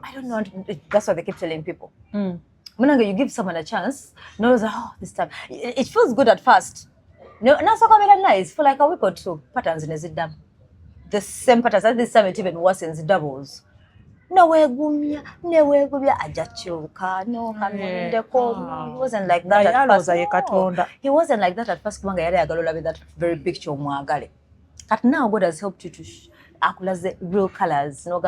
I don't know. That's what they keep telling people. When you give someone a chance, no, oh, this time it feels good at first. No, now so nice for like a week or two. Patterns in it done. The same patterns. At this time, it even worsens, it doubles. No, ajachuka. No, he wasn't like that at first. No, he wasn't like that at first. That very picture of Mwagala. But now God has helped you to akulaze the real colors. No,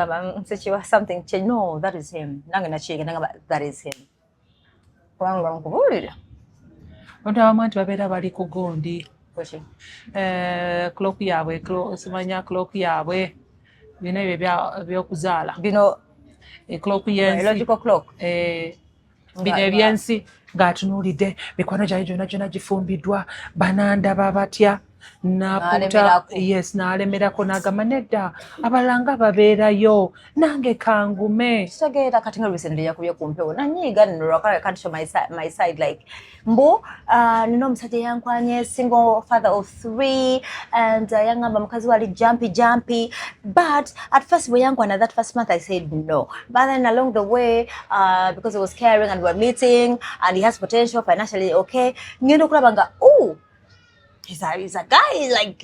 something change. No, that is him. That is him. Abantu babeera bali ku gundi clock yaabwe osimanya clock yaabwe bino ebyo ebyokuzaala bino clock yensi logical clock bino ebyensi ng'atunuulidde mikwano gyayo gyonna gifumbiddwa banandaba batya naputa n'alemerako n'agamba nedda abalala nga babeerayo nange kangume kitegeera kati nga recently yakubye ku mpewo nanyiiga nolwakala can't show my side like mbu nina omusajja yankwanye single father of 3 and yangamba mukazi wali jumpy but at first bwe yankwana that first month I said no, but then along the way because he was caring and we were meeting and he has potential financially okay ngenda okulaba nga oh he's a guy like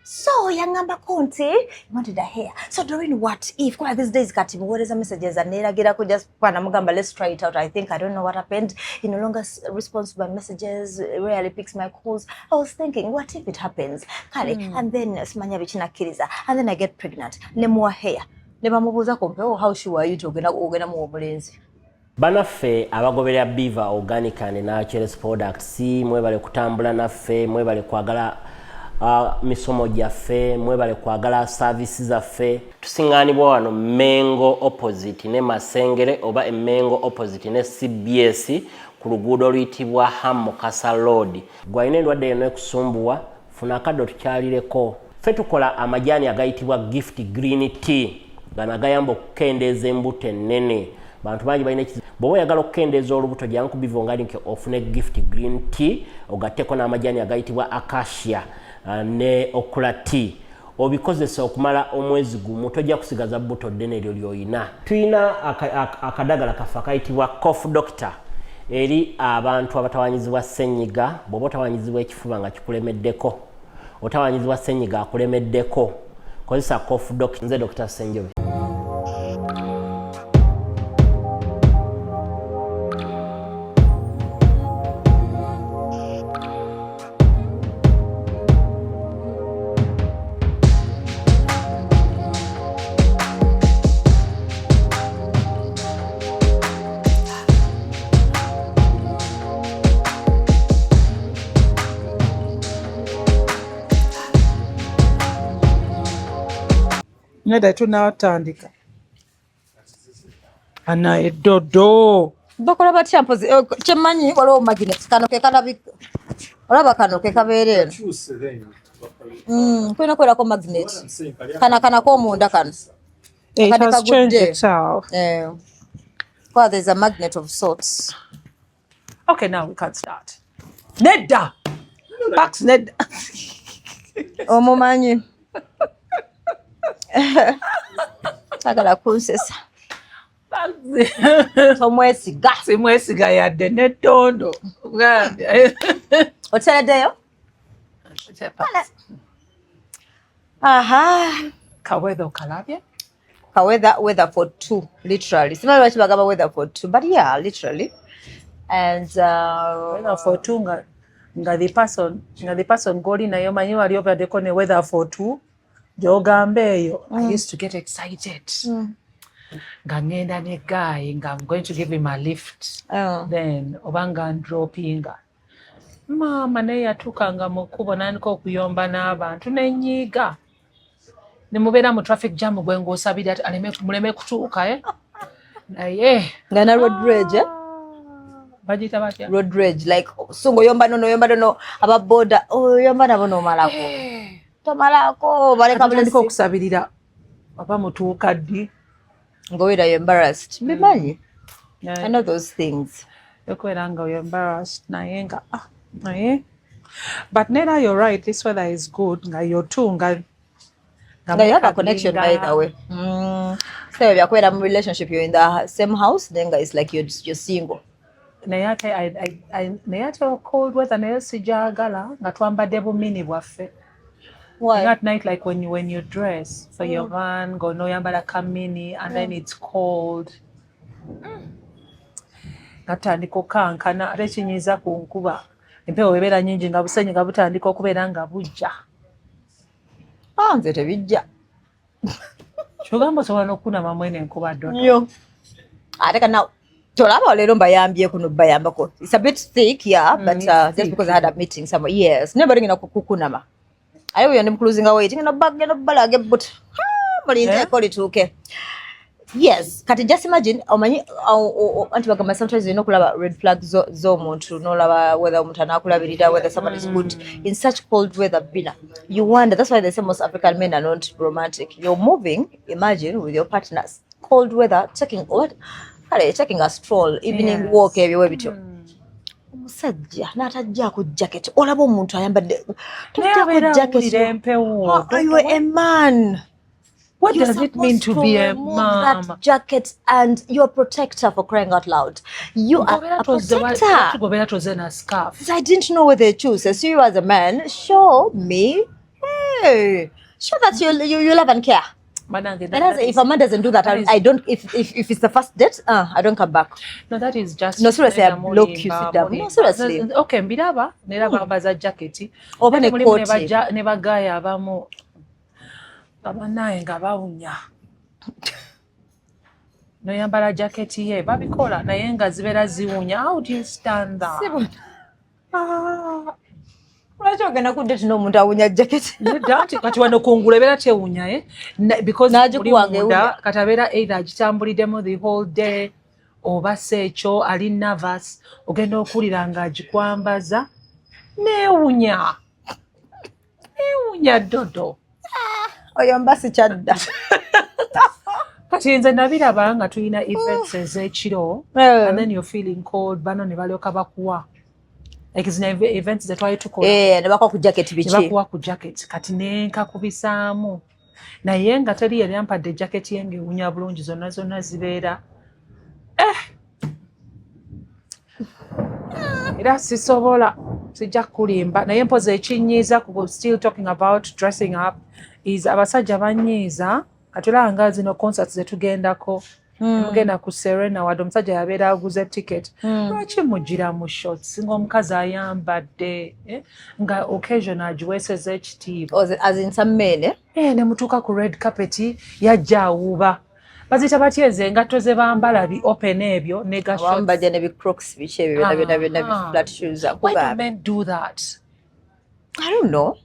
so yangamba konti he wanted a hair so during what if kwa these days got him what is the messages and neragira ko just pana mugamba let's try it out. I think I don't know what happened, he no longer responds to my messages, rarely picks my calls. I was thinking what if it happens kale and then simanya bichina kiriza and then I get pregnant ne more hair ne bamubuza kompe oh how sure are you to ogenda mu obulenzi Banaffe abagoberera Beaver Organic and Natural Products mwebale kutambula naffe mwebale kwagala misomo gyaffe mwebale kwagala services zaffe tusinganibwa wano Mengo opposite ne Masengere oba Mengo opposite ne CBS ku luguudo oluyitibwa Hamokasa Road. Gwalina endwadde eno ekusumbuwa funa akaddo tukyalireko. Ffe tukola amajani agayitibwa gift green tea ganagayamba okukendeeza embuto ennene. Bantu bangi balina bw'oba oyagala okukendeeza olubuto jangu ku Beaver Organic ofune gift green tea ogatteko n'amajani agayitibwa acacia ne okula tea obikozesa okumala omwezi gumu tojja kusigaza buto ddene eryo ly'oyina. Tulina akadagala kaffe akayitibwa cough doctor eri abantu abatawanyizibwa ssenyiga bw'oba otawanyizibwa ekifuba nga kikulemeddeko otawanyizibwa ssenyiga akulemeddeko kozesa cough doctor. Nze Dr. Senjobe. Neda tunatandika Naye dodo bakola batya mpozi kyemanyi waliwo magnet kano ke kalabika olaba kano ke kabeerera kulina kwerako magnet kana k'omunda kano it has changed itself. Well, there's a magnet of sorts. Okay, now we can start. Nedda Pax nedda omumanyi tagala kunsesa somwesiga simwesiga yadde nettondo otereddeyo aha kawetha okalabye weather for 2 literally simanyi lwaki bagamba weather for 2 but yeah literally and weather for 2 nga the person goli nayo manyi wali obaddeko ne weather for 2 gy'ogamba eyo I used to get excited nga ngenda ne guy nga I'm going to give him a lift then obanga droppinga mama naye yatuukanga mu kkubo nandika okuyomba n'abantu nenyiiga ne mubeera mu traffic jam gwe ng'osabira muleme kutuuka naye nga na road rage bagiyita batya road rage like sungo yomba nono aba boda oyomba nabo nomalako tomalako baleka bulendiko okusabirira oba mutuuka ddi ngowera you're embarrassed bimanyi I know those things yokwera nga you're embarrassed naye nga naye but Neda you're right this weather is good nga you're too nga you have a connection by the way So yakwera mu relationship, you're in the same house, then guys like you're single. Naye cold weather naye sijagala nga twambadde bumini bwaffe. Why? At night, like when you dress for your van, go no yambala kamini, and then it's cold. Natandika okankana ate kinyiza ku nkuba. Empewo ebeera nnyingi nga busenyi nga butandika okubeera nga bujja. Nze tebijja. Kyogamba osobola n'okunama mwene enkuba ddodo. Yo. Ate kana tolaba leero mbayambye kuno bayambako. It's a bit thick, yeah, but just because I had a meeting somewhere. Yes, nobody ngina kukunama. Ayo yandi mukuluzinga wait ngina bagenda balage but mulinze ko lituuke. Yes, kati just imagine omanyi anti bagamba sometimes you know kulaba red flags z'omuntu nolaba whether omuntu anakulabirira, whether someone is good in such cold weather bina. You wonder, that's why they say most African men are not romantic. You're moving, imagine, with your partners, cold weather, taking a stroll, evening walk ebyo webityo. Omusajja n'atajja ku jacket, olaba omuntu ayambadde tajja ku jacket. Are you a man? What does it mean to be a mom? That jacket and you're a protector, for crying out loud. You are a protector. I didn't know whether they choose. So you as a man, show me. Hey, show that you love and care. If a man doesn't do that, I don't. If it's the first date, I don't come back. No, that is just. No, seriously, I block you. Sit down. No, seriously. Okay, mbiraba neraba baza jacket. Oba ne coat. Never guy abamu. Naye nga bawunya. Noyambala jacket ye babikola naye nga zibeera ziwunya. How do you stand that? Lwaki ogenda ku date n'omuntu awunya jacket? Kati wano kungulu ebeera tewunya because kati abeera either agitambuliddemu the whole day oba seekyo ali nervous ogenda okuwulira nga agikwambaza neewunya ddodo. Oyo mbasi kyadda. Kati nze nabiraba nga tulina events ez'ekiro and then you're feeling cold bano ne balyoka bakuwa like zina events ze twali tukola ne bakuwa ku jacket biki bakuwa ku jacket kati nenkakubisaamu naye nga teri yali ampadde jacket ye ng'ewunya bulungi zonna zibeera era sisobola sijja kulimba naye mpoza ekinyiiza still talking about dressing up is abasajja banyiiza katulaba nga zino concerts zetugendako mugenda ku Serena wadde omusajja yabeera aguze ticket lwaki mugira mu shorts ng'omukazi ayambadde nga occasion agiweeseza ekitiibwa as in some men ne mutuuka ku red carpet yajja awuuba bazita batya ezo engatto ze bambala bi open ebyo wambadde ne bi crocs biki ebyo byonna bi flat shoes. Why do men do that? I don't know.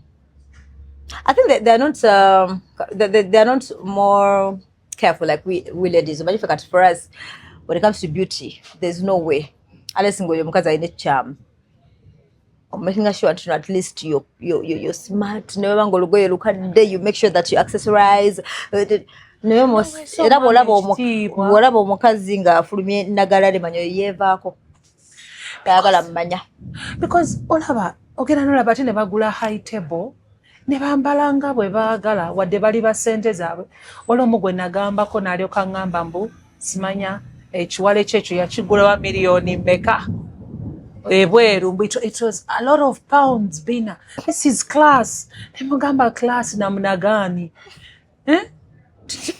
I think they're not they're not more careful like we ladies. But if for us, when it comes to beauty, there's no way unless you mukazi ayine charm. Making sure at least you're smart. Never ngo lugoye lukadde, you make sure that you accessorize. Era bw'olaba omukazi ng'afulumye nagala limanyo yeevaako tayagala mmanya because olaba ogenda n'olaba ate ne bagula high table ne bambala nga bwe baagala wadde bali ba ssente zaabwe waliwo omu gwe nagambako n'alyoka ŋŋamba mbu simanya ekiwale kyekyo yakigula wa miliyoni mmeka ebweru mbu it was a lot of pounds bina this is class ne mugamba class namunagaani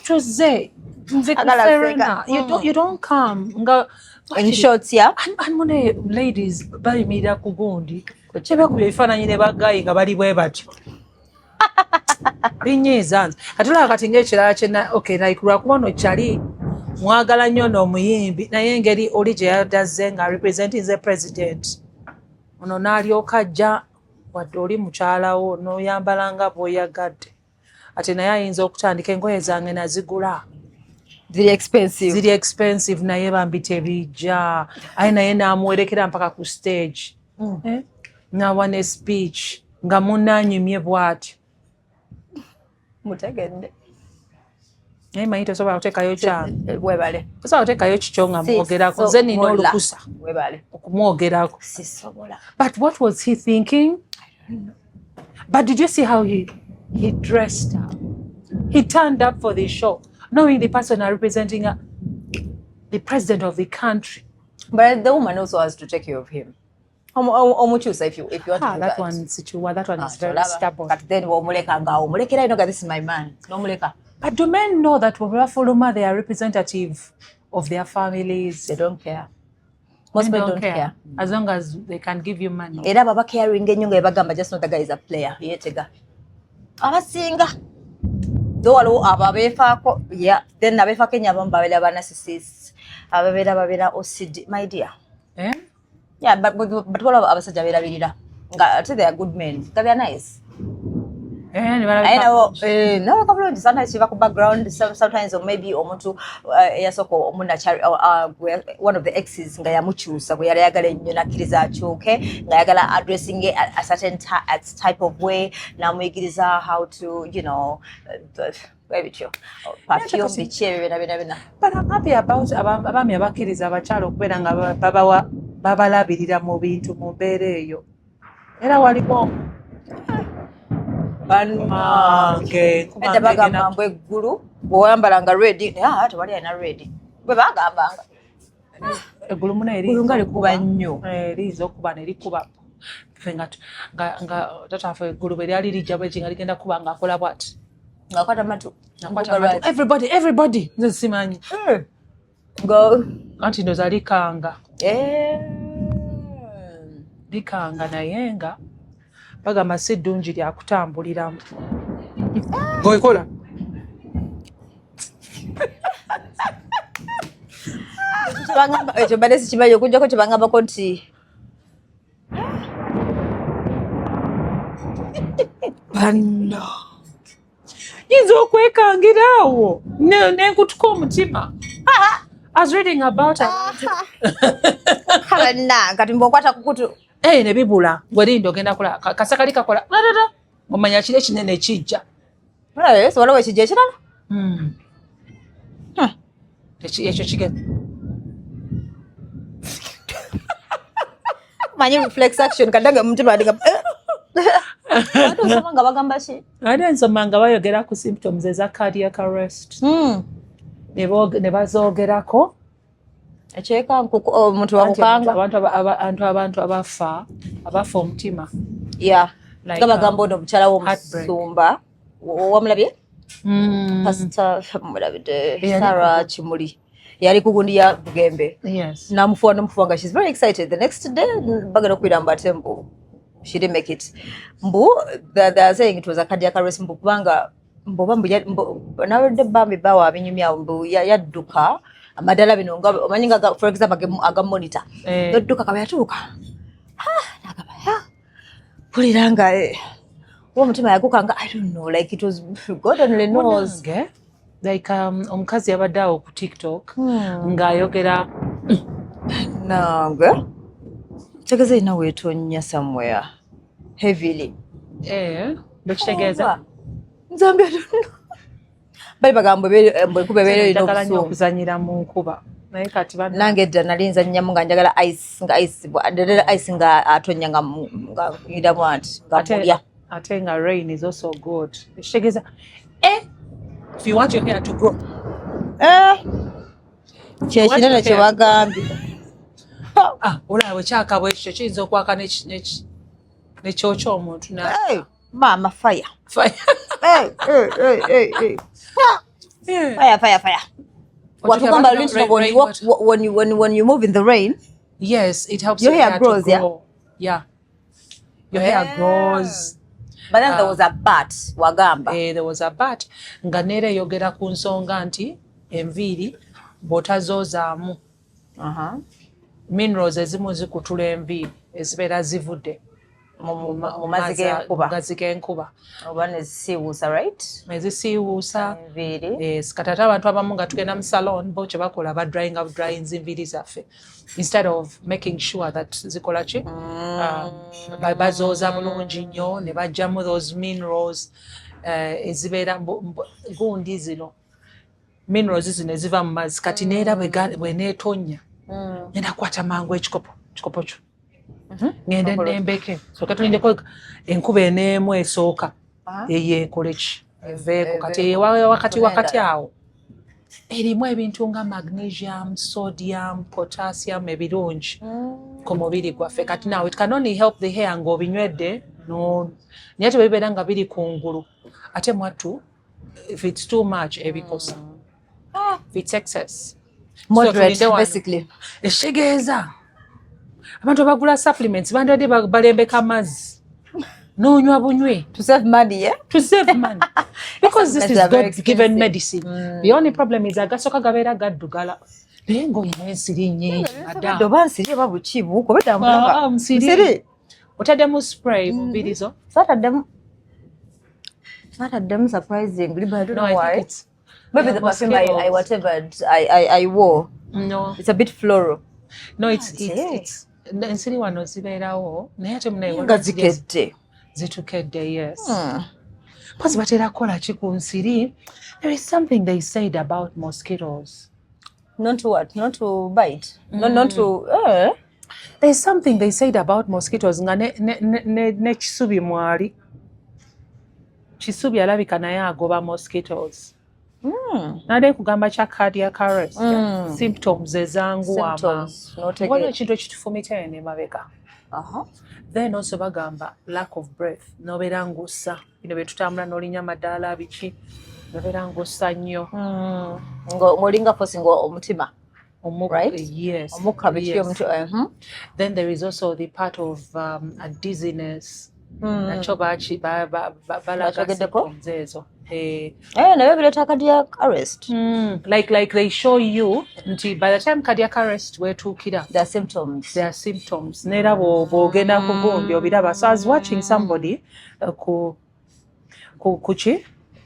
tuze Serena, you don't come in shorts, yeah. And when ladies bayimirira ku gundi kyebakubya ebifaananyi ne bagayi nga bali bwe batyo linyiiza nze katulaba kati ng'ekirala kyena okay like lwakuba no kyali mwagala nnyo n'omuyimbi naye engeri oli gye yadazze nga representing the president ono n'alyoka ajja wadde oli mukyalawo n'oyambala nga bw'oyagadde ate naye ayinza okutandika engoye zange nazigula ziri expensive naye bambi tebijja aye naye n'amuwerekera mpaka ku stage n'awa ne speech nga munnanyumye bw'atyo mutegedde naye manyi tosobola kuteekayo kyano webale tosobola kuteekayo kikyo nga mwogerako nze nina olukusa okumwogerako but what was he thinking? But did you see how he dressed up? He turned up for the show. knowing the person are representing the president of the country. But the woman also has to take care of him. How much you say if you want to do that? That one is very stubborn. But then this is my man. No muleka. But do men know that Fuluma, they are representative of their families? They don't care. Most men don't care. As long as they can give you money. Era baba caring enyunga ebagamba just not the guy is a player. Yetega. Abasinga. Do waliwo ababeefaako. Yeah. Then abeefa Kenya bamba babera ba narcissists. Babera OCD. My dear. Eh? Yeah, but all of Abasaja birabirira. I say they are good men. They are nice. I know. No, a couple of sometimes you have a background. Sometimes or maybe omuntu yasoko omuna one of the exes nga yamuchusa bwe yali yagala ennyo nakkiriza akyuke nga yagala addressing it a certain type of way namuyigiriza how to perfume bichi bina. But I'm happy about abami abakkiriza abakyalo okubeera nga babalabirira mu bintu mu mbeera eyo era waliko ate bagamba mbu eggulu bw'oyambalanga ready tewali alina ready bwe bagambanga eggulu muna nga likuba nnyo liiza okuba ne likuba nga tataafe eggulu bwe lyali lijja bweki nga ligenda kuba ng'akola bwati ng'akwata matu everybody nze simanyi anti ndoza likanga naye nga bagamba si ddungi lyakutambuliramu ng'okola ekyo badde sikimanyi okujjako kye bangambako nti banno yinza okwekangira awo nenkutuka omutima. I was reading about kati mbwokwata kukutu ne bibula gwelinda ogenda kola kasakali kakola omanya kiri ekinene kijja waliwo ekijja ekirala ekyo kigenda manyi reflex action kadanga mumutima adinga osoma nga bagamba ki ate nsoma nga bayogera ku symptoms eza cardiac arrest ne bazoogerako ekyeka omuntu wakukanga abantu abafa omutima nga bagamba ono omukyala w'omusumba wamulabye pasita mulabide Sarah Kimuli yali ku gundi ya Bugembe namufuwa nga she's very excited the next day bagenda okwiramba ate mbu she didn't make it mbu they're saying it was a cardiac arrest mbu kubanga nawedde bambi bawa abinyumya mbu yadduka amadala bino nga omanyi nga for example aga monitor dodduka kaba yatuuka nagaba pulira nga omutima yagukanga I don't know like it was God only knows like omukazi yabadde awo ku TikTok ng'ayogera nange tegeze ina weetonya somewhere heavily bekitegeeza nzambi bali bagamba ekuba ebeera erina obusungu okuzanyira mu nkuba naye kati nange edda nali nzannyamu nga njagala ice nga atonya nga ngiramu anti nga mulya ate nga rain is also good ekitegeeza if you want your hair to grow kyekinene kye bagambye olaba kyaka bwekyo kiyinza okwaka nekyokya omuntu mama fire when you move in the rain yes it helps your hair grows to grow. Your hair grows. But then there was a bat wagamba there was a bat nga neera yogera ku nsonga nti enviiri bw'otazoozaamu minerals ezimu zikutula enviiri ezibeera zivudde mu mazzi g'enkuba oba nezisiiwuusa right ezisiiwuusa kati ate abantu abamu nga tugenda mu salon bo kye bakola drying enviiri zaffe instead of making sure that zikola ki bazooza bulungi nnyo ne bajjamu those minerals ezibeera gundi zino minerals zino eziva mu mazzi kati neera bwe neetonya ngenda kukwata mangu ekikopo kyo ngende nembeke soka tulindeko enkuba eneemu esooka eyo ekole ki eveeko kati wakati awo erimu ebintu nga magnesium, sodium, potassium ebirungi ku mubiri gwaffe. Kati now it can only help the hair ng'obinywedde no naye tebibeera nga biri kungulu ate mwattu if it's too much ebikosa if it's excess moderate basically ekitegeeza abantu abagula supplements bandadde balembeka amazzi n'onywa bunywe to save money because this is God given medicine. The only problem is agasoka gabeera gaddugala naye ng'olina ensiri nnyingi oba nsiri oba bukibu nsiri otaddemu spray mu mbiri zo Saturday surprisingly, but I don't know I why. think it's Maybe the perfume I wore. no It's a bit floral. no it's ensiri wano zibeerawo naye ate Nga zikedde. zitukedde yes Pasi batera kola ki ku nsiri. There is something they said about mosquitoes. Not to what? Not to bite. Not to. There's something they said about mosquitoes nga ne kisubi mwali. Kisubi alabika naye agoba mosquitoes. Nade kugamba kya cardiac arrest. Symptoms ezanguama. Waliwo ekintu ekitufumita ene mabega. Then also bagamba lack of breath. Nobeera ngussa. Bino bye tutambula n'olinya amadaala biki. Nobeera ngussa nnyo. Ng'olinga fosinga omutima. Right? Yes. Then there is also the part of dizziness. Nacho balaga symptoms ezo. Cardiac arrest. Like they show you by the time cardiac arrest wetuukira there are symptoms. Nera bw'ogenda ku gundi obiraba. So I was watching somebody ku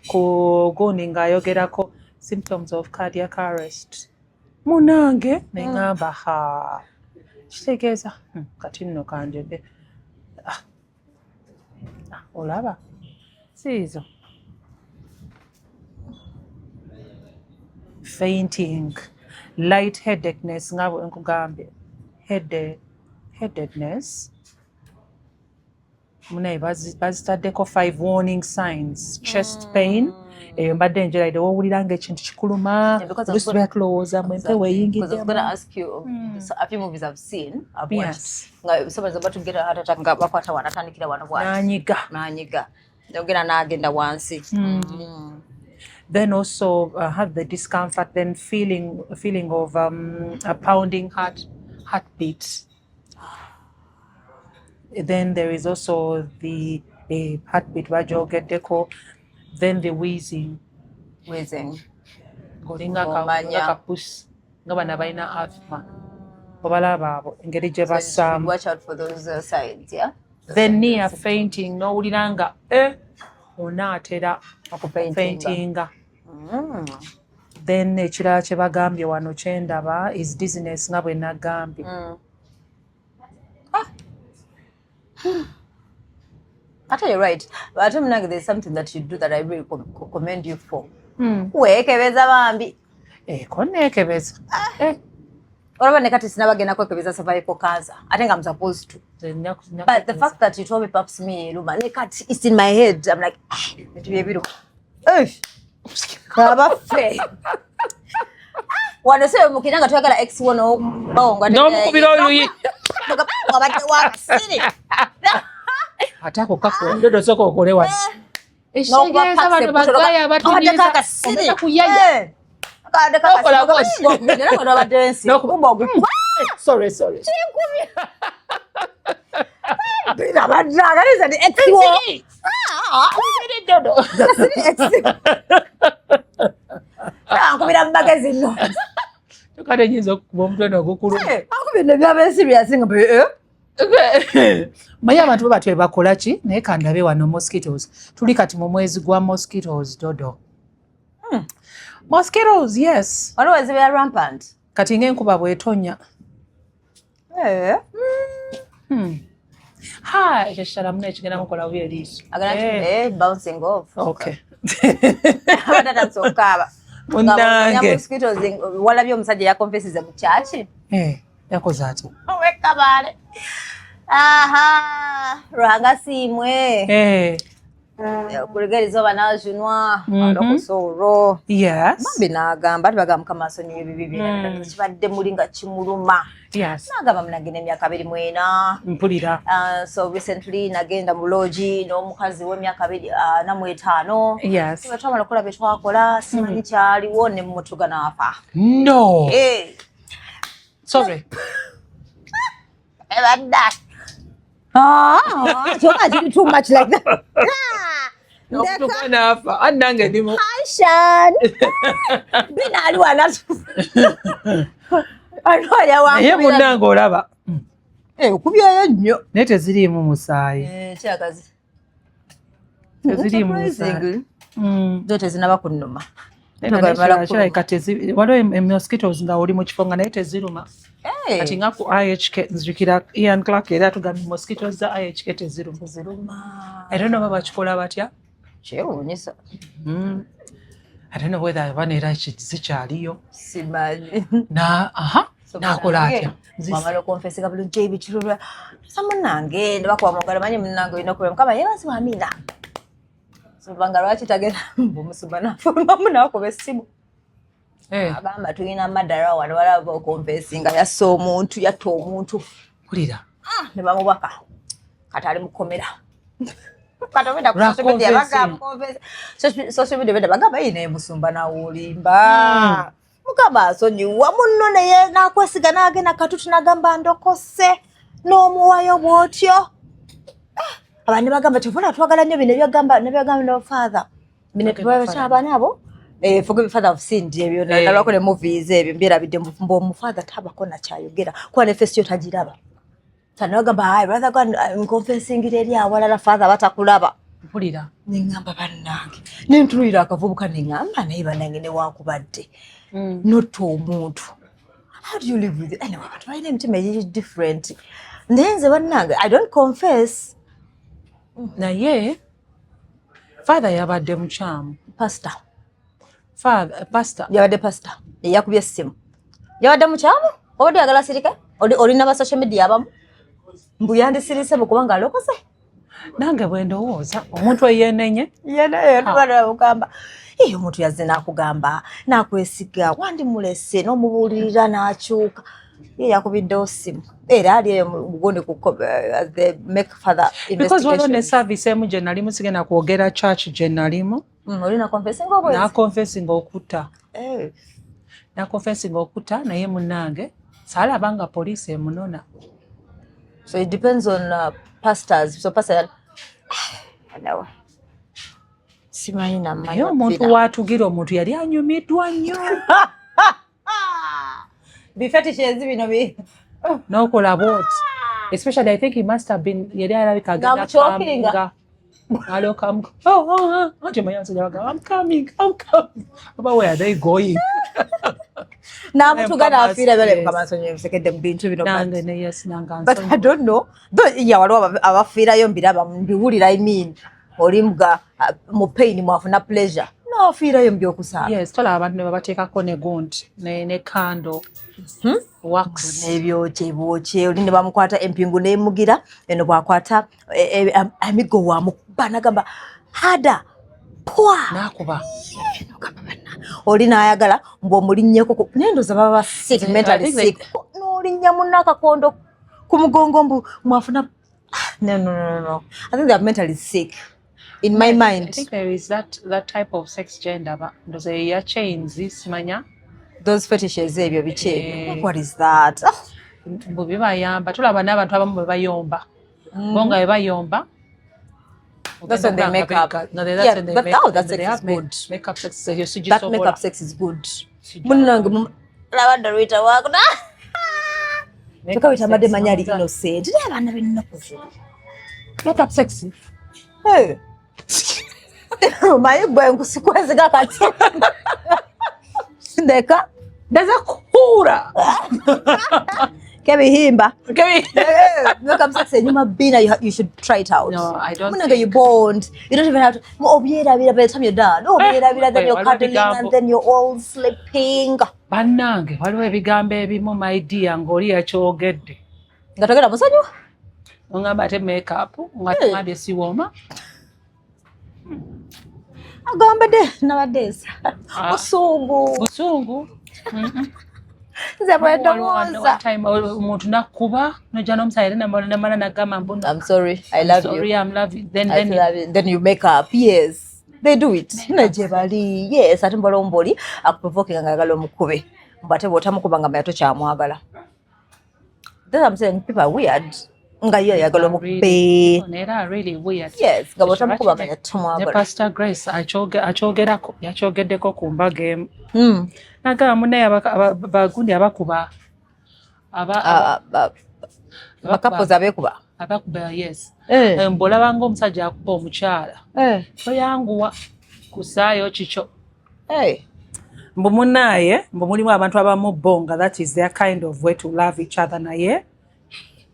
gundi ng'ayogerako symptoms of cardiac arrest. Munange neŋŋamba kitegeeza kati nno kanjede olaba siizo fainting, light headedness nga bwe nkugambye headedness munaye bazitaddeko 5 warning signs. Chest pain eyo mbadde njeraidde wowulira nga ekintu kikuluma olusibe tulowooza mu empewo eyingiddemu. N'anyiga ogera n'agenda wansi. Then also have the discomfort, then feeling of a pounding heartbeat. Then there is also the heartbeat bajogeddeko. Then the wheezing. Ngolinga kapusi nga bana balina asthma. Obalaba abo engeri gye bassaamu. Watch out for those signs, yeah? Then near fainting n'owulira nga onaatera okufaintinga. Then ekirala kye bagambye wano kye ndaba is dizziness nga bwe nagambye. Actually, you're right. But I mean, there's something that you do that I really commend you for. Wekebeza bambi. Konekebeza. Olaba nekati sinabagenda kwekebeza cervical cancer. I think I'm supposed to. But the fact that you told me perhaps me, Luma, nekati, it's in my head. I'm like, it will be a bit of... Kaba fe. Wanasema mukiranga twagala X1 obonga. N'omukubira oluyi. Wabadde wakasiri. Atako kako ndodo soko okole wasi. Eshegeza bano bagaya abatubiriza kuyaya. Akade kakasi. Sorry. Bila badala is the X1. Dodo. Akubira magazine no. Tukade nyizo kuba omutwe n'ogukulu. Akubira bya serious nga Maya abantu batwe bakola ki naye kandabe wano mosquitoes. Tuli kati mu mwezi gwa mosquitoes Dodo. Mosquitoes, yes. Always we are rampant. Kati ng'enkuba bw'etonya. Ekyo kitala muna ekigenda mukola buye liiso. Bouncing off. Okay. Abatatsokaaba. Munange. Mosquitoes walabye omusajja yakonfessize mu kyaki? Yakoze atyo. Owekabale. Aha, Ranga simwe. Kulegeriza banajunwa alokosoro. Yes. Mambi nagamba tibagamba Mukama asonyiwe ebibi byonna kibadde muli nga kimuluma. Yes. Nagamba munagenda emyaka 24. Mpulira. So recently nagenda mu lodge n'omukazi w'emyaka 45. Yes. Twamala okukola bye twakola simanyi kyaliwo ne mmutuga n'afa. No. Sorry. Don't too much like that. Omutuga n'afa. Annange ndimo. Aishan. Bina aliwana. Alwaya wangu. Naye munnange olaba. Okubyayo nnyo. Naye teziriimu musaayi. Kyakazi. Teziriimu musaayi. Zote zinaba kunnuma. Waliwo mosquitoes nga oli mu kifo nga naye teziruma. Kati nga ku IHK nzijukira Ian Clark era tugambye mosquitoes za IHK teziruma. I don't know baba kikola batya. Kyewuunyisa. I don't know whether baneera zikyaliyo. Simanyi. Nakola atya. Wamala okonfesiga bulungi ebikirulwa. Samunange ne bakuba Mwagala manyi munnange olina okulaba Mukama yeebazibwa Amina. Subanga lwaki tagenda bumusuba nafunamu nakuba essimu. Agamba tulina Dala wano walaba okonfesinga yatta omuntu. Kulira. Ne bamubaka. Kati ali mu kkomera. Social media bagamba yina emusumba nawulimba. Mukama asonyiwa munno naye nakwesiga n'agenda katutu n'agamba ndokose n'omuwayo bw'otyo. Abantu bagamba tufuna twagala nnyo bino byagamba no father. Bino tubaba abaana abo. Forgive father of sin ebyo nalako ne movies ebyo mbirabidde mu father tabako na kyayogera. Kwa ne face yo tagiraba. Tanagamba hayi brother God confessing eri awalala father batakulaba. Mpulira. Ningamba bannange. Nentulira akavubuka ningamba naye bannange ne wakubadde. Not omuntu. How do you live with it? Anyway, but my name is different. Ndenze bannange I don't confess. Naye father yabadde mukyamu. Pastor. Pastor. Yabadde pastor. Yakubye essimu. Yabadde mukyamu? Obadde yagala sirika? Olina ba social media abamu? Mbu yandisirise kubanga alokose. Nange bwe ndowooza omuntu eyeenenye. Yenaye tubala okugamba. Iyo omuntu yazze n'akugamba n'akwesiga wandimulese n'omubuulirira n'akyuka. Ye yakubiddewo ssimu. Era ali mugonde ku the make further investigation. Because waliwo ne service emu gye nalimu sigenda kwogera church gye nalimu. Olina confessing obwezi? Nakonfessinga okutta. Nakonfessinga okutta naye munnange saalaba nga poliisi emunona. So it depends on pastors. So pastor no. Simanyi na naye omuntu waatugira omuntu yali anyumiddwa nnyo. Fetishes bino bi. N'okola bot. Especially I think he must have been yali alabika agenda I'm coming. But where are they going? Namutugana afira bale mukamasonye msekede mbintu bino nange ne yes nanga. But I don't know. Ya waliwo abafirayo mbiraba mbiwulira I mean olimuga mu pain mwafuna pleasure. No afirayo mbyokusaba. Yes, tola abantu ne babateekako ne gundi ne candle. Wax nebyoche olinde bamukwata empingu nemugira eno bwakwata amigo wa mukubana gamba hada pwa nakuba olina ayagala mbo mulinnyeko nendoza baba sick mentally sick no linya munaka kondo kumugongo mbu mwafuna no I think they are mentally sick in my mind. I think there is that type of sex gender but ndoza ya chains simanya those fetishes ebyo biche. What is that? Mbu bibayamba tulaba n'abantu abamu bwe bayomba bonga bwe bayomba. That's when they make up. No, that's when they make up. That sex is good. Makeup sex is that makeup sex is good. Munange lavanda rita wako na tuka witamade manyali innocent. Ndi abana binnakuzo. Makeup sex. Hey. My boy nkusikweze kakati. Ndeka daza kura. Kebihimba. Makeup sex enyuma bina you should try it out. No, I don't. Munanga you bond. You don't even have to. Obyera by the time you're done. Obyera then you're cuddling and then you're all sleeping. Bannange waliwo ebigambo ebimu my dear ng'oli yakyogedde. Nga togera musonyiwa? Ongamba ate makeup nga tugambye siwooma. agamba de nowadays busungu nze bwendowooza omuntu nakuba noja n'omusayire namala nagamba mbu I'm sorry, I love sorry, you. I'm love you. Then you make up. Yes, they do it. Najebali. Yes, ati mbolo mboli akuprovoking ngagala omukube. Mbate bota mukuba ngamba yato kya mwagala. Then I'm saying people are weird. Nga ye yagala omukube. Nera really weird. Yes, nga bota mukuba ngamba yato mwagala. Ne Pastor Grace achogerako yachogeddeko ku mbaga emu. Nagamba munaye abagundi abakuba bakapoza abekuba. Abakuba yes. Mbolabanga omusajja akuba omukyala. Toyanguwa kusaayo kikyo. Mbu munaye mbu mulimu abantu abamu bonga, that is their kind of way to love each other naye.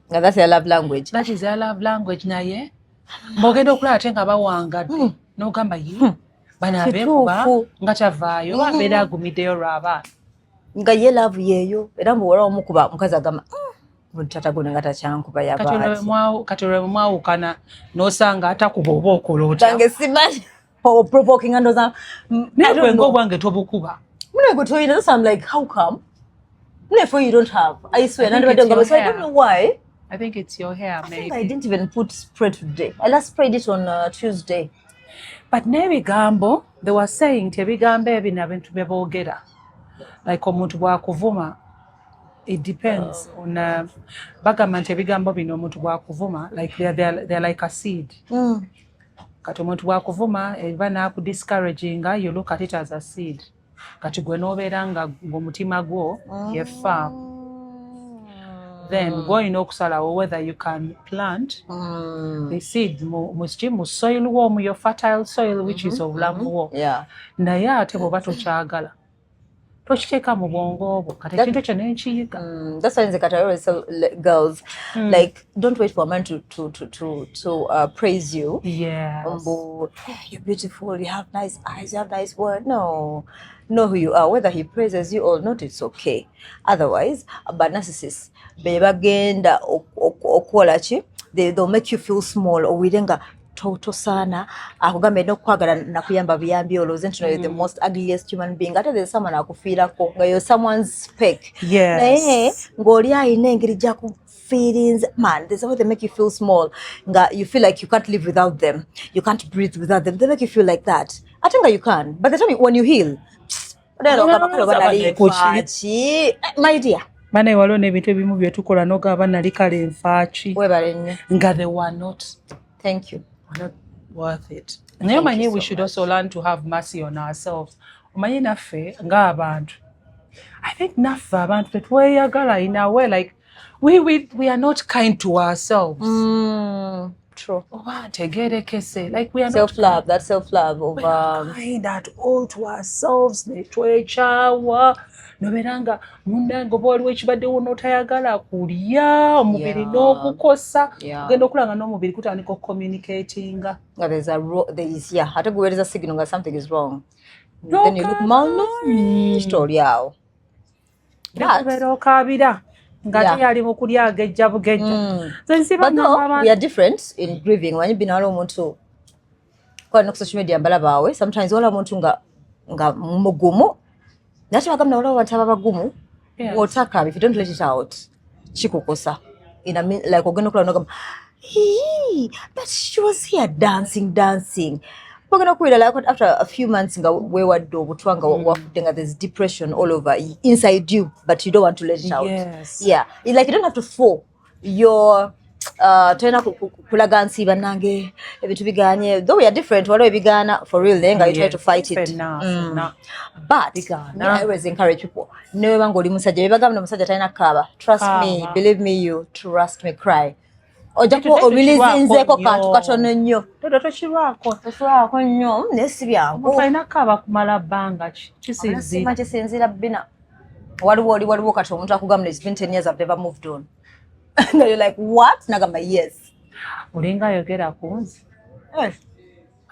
That's their love language. That is their love language naye. Mbogenda okulaba ate nga bawangadde n'ogamba ye bano abekuba nga kyavaayo abeera agumiddeyo lw'abaana. Nga ye love yeeyo era mbu wala omukuba mukazi agamba tata gune nga takyankuba yabaati. Kati olwe mwawukana n'osanga atakuba oba okola otya. Tange simanyi provoking andoza. Naye gwe obwange tobukuba. Mune go toyina, so I'm like, how come? Mune for you don't have. I swear, I don't know why. I think it's your hair, maybe. I think I didn't even put spray today. I last sprayed it on Tuesday. But n'ebigambo, they were saying tebigambo ebyo n'ebintu bye boogera. Like omuntu bw'akuvuma, it depends on bagamba nti ebigambo bino omuntu bw'akuvuma, like they're like a seed. Kati omuntu bw'akuvuma eba n'akudiscouraginga, you look at it as a seed. Kati gwe n'obeera nga ng'omutima gwo yefa. Then going okusalawo whether you can plant the seed mu soil wo, mu your fertile soil which is obulamu wo. Naye ate bw'oba tokyagala tochiteka mu bwongo obwo kati ekintu ekyo n'enkiyiga. That's why I always tell girls, like, don't wait for a man to praise you. Yes. You're beautiful, you have nice eyes, you have nice words. No, know who you are. Whether he praises you or not, it's okay. Otherwise, but narcissists, begenda okola ki, they'll make you feel small or widenga toto sana akugambe nokwagala nakuyamba biyambi olooze nti you're the most ugliest human being. Ate there's someone akufiirako nga you're someone's speck. Yes. Naye ng'oli ayina engeri gyaku feelings, man, there's a way they make you feel small. Nga you feel like you can't live without them, you can't breathe without them. They make you feel like that. I think that you can, but the time when you heal, my dear. Mane waliwo n'ebintu ebimu bye tukola n'ogamba nali kale nfaaki nga they were not. Thank you. Not worth it. Naye omanyi we should also learn to have mercy on ourselves. Omanyi naffe ng'abantu, I think naffe abantu tetweyagala in a way, like we are not kind to ourselves. True. Tegerekese, like we are self-love, that self-love of kind at all to ourselves. Netwechawa noberanga mundango bwali wekibaddewo n'otayagala kulya omubiri n'okukosa ogenda okulanga n'omubiri kutandika communicating. There is ate guweereza signal nga something is wrong. Then you look malnourished olyawo. Okubeera okaabira ngate yali mu kulya agejja bugejja. But no, we are different in grieving. When you been wala omuntu kwa no social media mbala bawe, sometimes wala omuntu nga mugumu. Nati bagamna wala abantu abagumu. Otaka, if you don't let it out, chikukosa. In a like ogenda kula no but she was here dancing. We're going to like after a few months we were there's depression all over inside you, but you don't want to let it out. Yes. Yeah. It's like you don't have to fall. Your tena kulagansi banange ebitu biganye, though we are different, wala bigana for real then you try to fight it. But I always encourage people. Newe bangoli musajja bebagamba musajja tayina kaba. Trust me, believe me, you trust me, cry. Ojako obilizinzeko kantu katono nnyo. Tochirwako nnyo nesi byangu. Mufayina kaba kumala bbanga kisinzi. Kisinzira bina. Waliwo kati omuntu akugamba it's been 10 years I've never moved on. And you're like, what? Nagamba yes. Olinga yogera kunzi. Yes.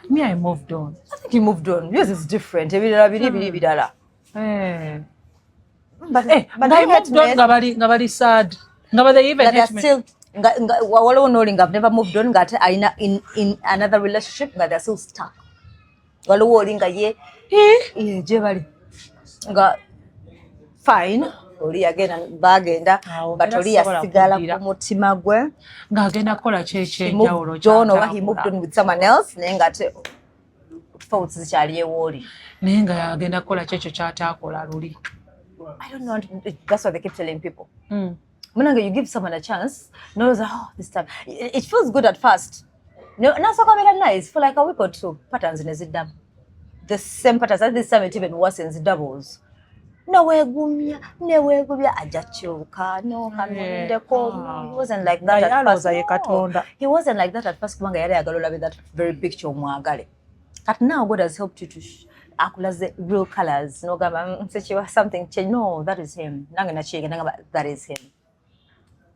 Me, I moved on. I think you moved on. Yours is different. Ebirala bidala. But I moved on ngabali sad. Ngabali even hate me. Waliwo knowing I've never moved on, got in another relationship, but they're still stuck. waliwo oli nga ye gye bali nga fine oli yagenda bagenda but oli yasigala ku mutima gwe ng'agenda kukola kyekyenjawulo oba he moved on with someone else naye nga ate faults zikyali ewooli naye nga yagenda kukola kyekyo kyataakola luli. I don't know, that's what they keep telling people. Munange, you give someone a chance, knows this time it feels good at first. No, very nice for like a week or two. Patterns in it the same patterns, and this time it even worsens, doubles. No way gumya, ajachuka, no, he wasn't like that at first. No, he wasn't like that at first. Kumanga yale agalola with that very picture of Mwagala. But now God has helped you to akulaze the real colors. No gamba something change. No, that is him. Nangena chike nangaba that is him.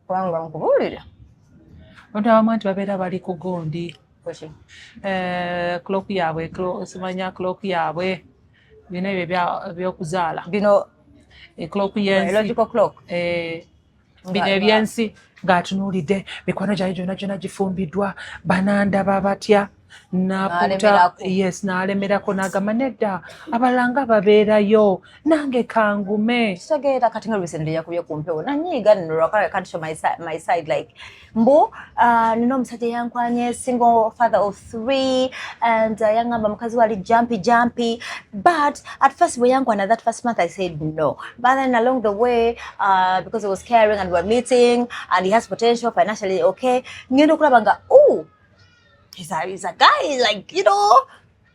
Kwanga nkubulira. Ondo abantu babera bali ku gondi. Clock yawe, simanya clock yawe. Bino ebyokuzaala. Bino clock yensi. Biological clock. Bino ebyensi ng'atunuulidde mikwano gyayo gyonna gifumbiddwa bananda babatya. N'alemerako n'agamba nedda abalala nga babeerayo nange kangume. Kitegeera kati nga recently yakubye ku mpewo nanyiiga nno can't show my side like mbu nina omusajja yankwanye single father of 3 and yangamba mukazi wali jumpy but at first bwe yankwana that first month I said no but then along the way because he was caring and we were meeting and he has potential financially okay ngenda okulaba nga he's a guy, like, you know.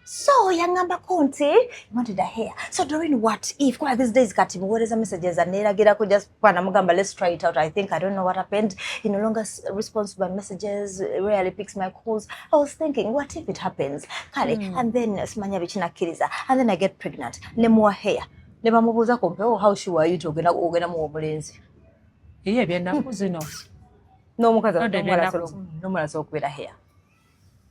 So, yangamba konti, he wanted a hair. So, during what if, kwa these days, kati, what is the messages? And nera gira ko just, let's try it out. I don't know what happened. He no longer responds to my messages, rarely picks my calls. I was thinking, what if it happens? Kale, and then, smanya bichina kiriza. And then I get pregnant. Nemwa hair. Neba mubuza kompe, how sure are you to ogena mu omulenzi? Iye, bienda kuzino. No, mukaza, no mula so kubira hair.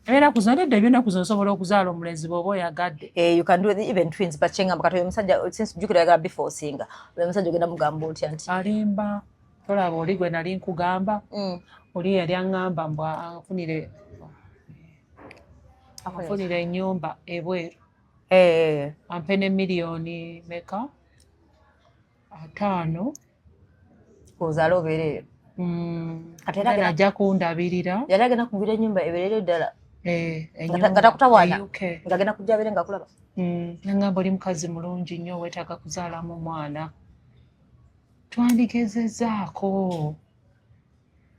Eby'ennaku zino okuzaala omulenzi bw'oba oyagadde. You can do it, even twins, but kyengamba kati omusajja since jjukira yagala before singa. Omusajja ogenda mugamba otya nti? Alimba. Tolaba oli gwe nali nkugamba. Oli yali aŋŋamba mbu afunire ennyumba ebweru. Ampe ne miliyoni meka? 5. Ozaala obeereyo. Ate era ajja kundabirira. Yali agenda kugula ennyumba ebeerere ddala. Nga takutawaana. Ng'agenda kujja abeere nga kulaba. Nangamba oli mukazi mulungi nnyo weetaaga kuzaalamu omwana. Twandigezezaako.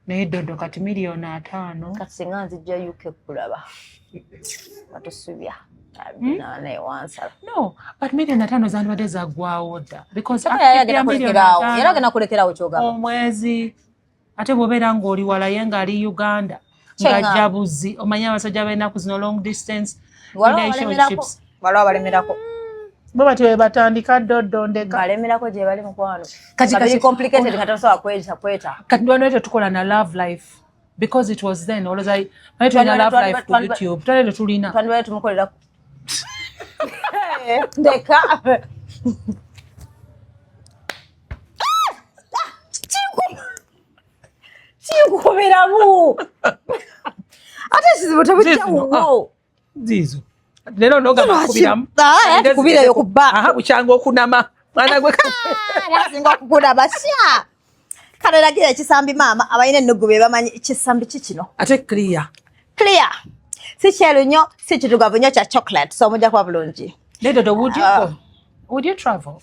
Naye Dodo kati miliyoni 5. Kati singa nzijja UK kulaba. Batusubya. No, but miliyoni 5 zandibadde zaggwawo dda. Because yalagenda kulekerawo kyogamba. Omwezi. Ate bw'obeera ng'oli wala ye ng'ali Uganda. Ng'ajja buzi. Omanyi abasajja b'ennaku zino long distance relationships. Waliwo abalemerako. Bo bati bwe batandika Dodo ndeka. Balemerako gye bali mukwano. Kati complicated nga tasobola kweta. Kati ndwano tukola na love life. Because it was then. Always I na love life ku YouTube. Twalete tulina. Twandibale tumukolera. Ndeka. Chikubiramu. Ate kizibu tebukyawo. Zizo. Lero nogamba kubiramu. Kubira yo kuba. Bukyanga okunama. Mwana gwe nasinga okukunama sya. Kale lagira ekisambi maama abayina ennugu be bamanyi ekisambi kikino. Ate clear. Si kyero nnyo, si kitugavu nnyo kya chocolate. So mujja kuba bulungi. Dodo, would you travel?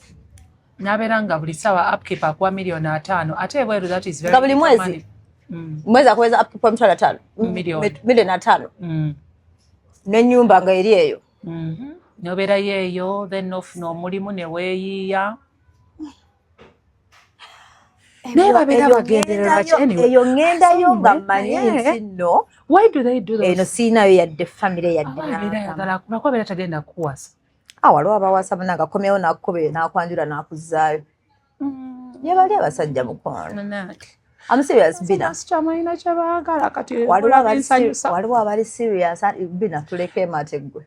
Nabeera nga buli ssaawa upkeep akuwa miliyoni 5. Ate ebweru that is very good money. Mwezi akuweza upkeep kwa mitwalo 5. Miliyoni 5. N'ennyumba nga eri eyo. Nobeerayo eyo, then ofuna omulimu ne weeyiiya. Naye babeera bagenderera ki anyway. Eyo ŋŋendayo nga mmanyi nti nno. Why do they do those? Eno siinayo yadde family yadde. Bakubeera tagenda kuwasa. Waliwo abawasa munanga akomyewo n'akukubira n'akwanjula n'akuzaayo. Ye bali abasajja mukwano. I'm serious, Bina. Waliwo abali serious, Bina tuleke mateggwe.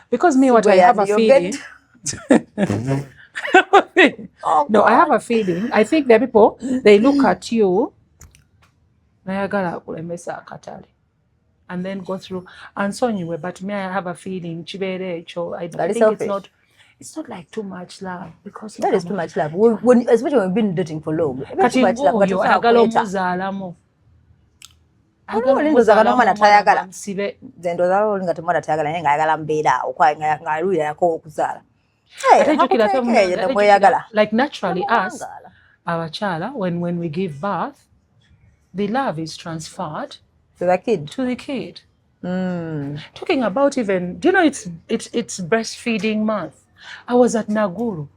Because me, what I have a feeling. No, I have a feeling. I think the people, they look at you. Nayagala kulemesa akatale. and then go through. And so anyway, but me, I have a feeling, I That is think selfish. it's not like too much love because That is too much love. When, especially when we've been dating for long. Kati mbuyo ayagala omuzaalamu. Lindo zakano mwana tayagala. Zendo zalo linga tumwana tayagala yenga ayagala mbeda okwa nga ruya yako okuzaala. Like naturally us abachala when we give birth the love is transferred to the kid. Talking about even, do you know it's breastfeeding month. I was at Naguru.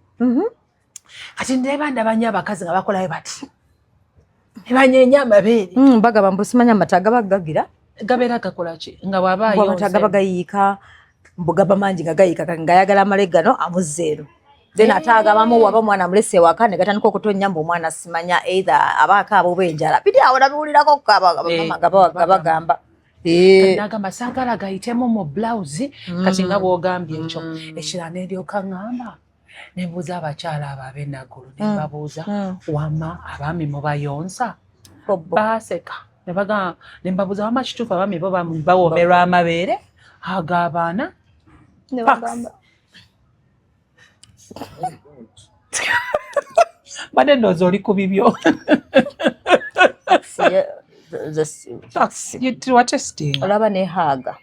Kati ndeba ndabanya abakazi nga bakola bati. Ebanyenya amabere. Bagaba mbusimanya amataga bagagira. Gabera gakola ki? Nga wabayo. Amataga bagayika. Mbugaba manji ngagayika ngayagala amalegano amuzeero. Then atagabamu waba mwana mulese wakane gatandika okutonya mbu mwana simanya either abaka abo benjala. Bidi awo nabulirako gabagamba. Nagamba sagala gayitemu mu blouse kati nga bwogambye ekyo ekira neryoka ngamba nembuuza abakyala abo ab'Enagulu nembabuuza wama abaami mubayonsa baseka nembabuuza wama kituufu abaami bo bawomerwa amabeere ag'abaana badde ndowooza oli ku bibyo olaba ne haga